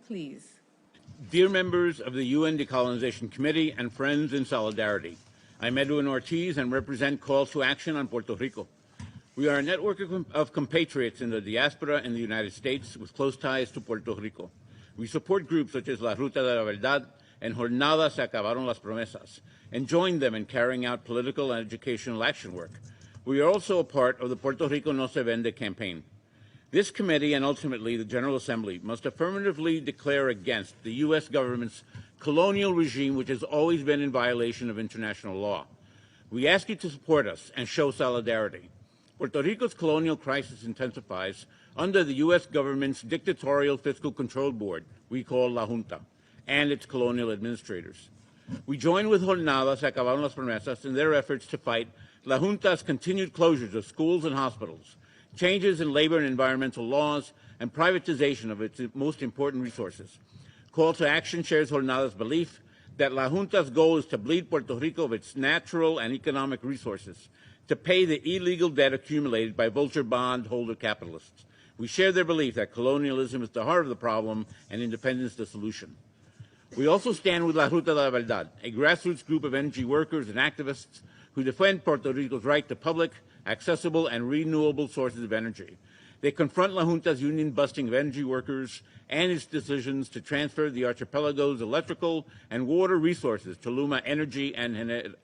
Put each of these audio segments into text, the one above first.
please. Dear members of the UN Decolonization Committee and friends in solidarity, I'm Edwin Ortiz and represent Calls to Action on Puerto Rico. We are a network of compatriots in the diaspora in the United States with close ties to Puerto Rico. We support groups such as La Ruta de la Verdad and Jornada Se Acabaron las Promesas, and join them in carrying out political and educational action work. We are also a part of the Puerto Rico No Se Vende campaign. This committee and ultimately the General Assembly must affirmatively declare against the U.S. government's colonial regime, which has always been in violation of international law. We ask you to support us and show solidarity. Puerto Rico's colonial crisis intensifies under the U.S. government's dictatorial fiscal control board, we call La Junta, and its colonial administrators. We join with Jornada Se Acabaron las Promesas in their efforts to fight La Junta's continued closures of schools and hospitals, changes in labor and environmental laws, and privatization of its most important resources. Call to Action shares Jornada's belief that La Junta's goal is to bleed Puerto Rico of its natural and economic resources, to pay the illegal debt accumulated by vulture bondholder capitalists. We share their belief that colonialism is the heart of the problem and independence the solution. We also stand with La Ruta de la Verdad, a grassroots group of energy workers and activists who defend Puerto Rico's right to public, accessible, and renewable sources of energy. They confront La Junta's union-busting of energy workers and its decisions to transfer the archipelago's electrical and water resources to Luma Energy and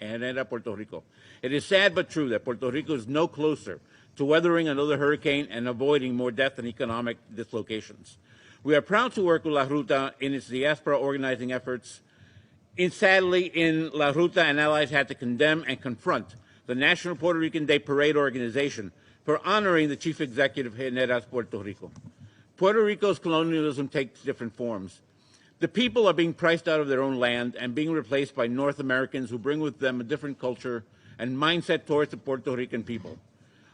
Genera Puerto Rico. It is sad but true that Puerto Rico is no closer to weathering another hurricane and avoiding more death and economic dislocations. We are proud to work with La Ruta in its diaspora organizing efforts. Sadly, in La Ruta and allies had to condemn and confront the National Puerto Rican Day Parade organization for honoring the chief executive Generas Puerto Rico. Puerto Rico's colonialism takes different forms. The people are being priced out of their own land and being replaced by North Americans who bring with them a different culture and mindset towards the Puerto Rican people.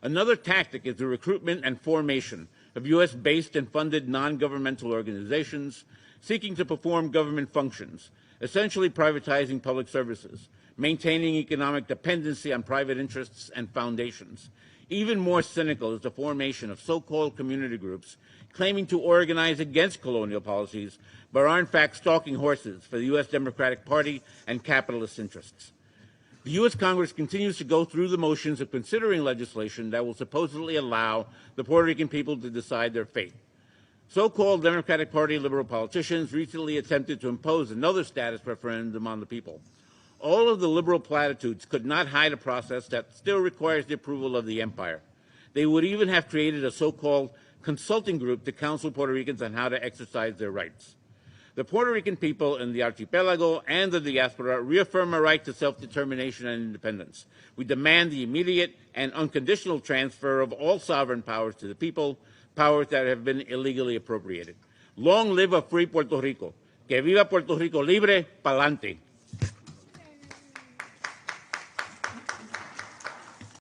Another tactic is the recruitment and formation of U.S.-based and funded non-governmental organizations seeking to perform government functions, essentially privatizing public services, maintaining economic dependency on private interests and foundations. Even more cynical is the formation of so-called community groups claiming to organize against colonial policies, but are in fact stalking horses for the U.S. Democratic Party and capitalist interests. The U.S. Congress continues to go through the motions of considering legislation that will supposedly allow the Puerto Rican people to decide their fate. So-called Democratic Party liberal politicians recently attempted to impose another status referendum on the people. All of the liberal platitudes could not hide a process that still requires the approval of the empire. They would even have created a so-called consulting group to counsel Puerto Ricans on how to exercise their rights. The Puerto Rican people in the archipelago and the diaspora reaffirm a right to self-determination and independence. We demand the immediate and unconditional transfer of all sovereign powers to the people, powers that have been illegally appropriated. Long live a free Puerto Rico. Que viva Puerto Rico libre, pa'lante.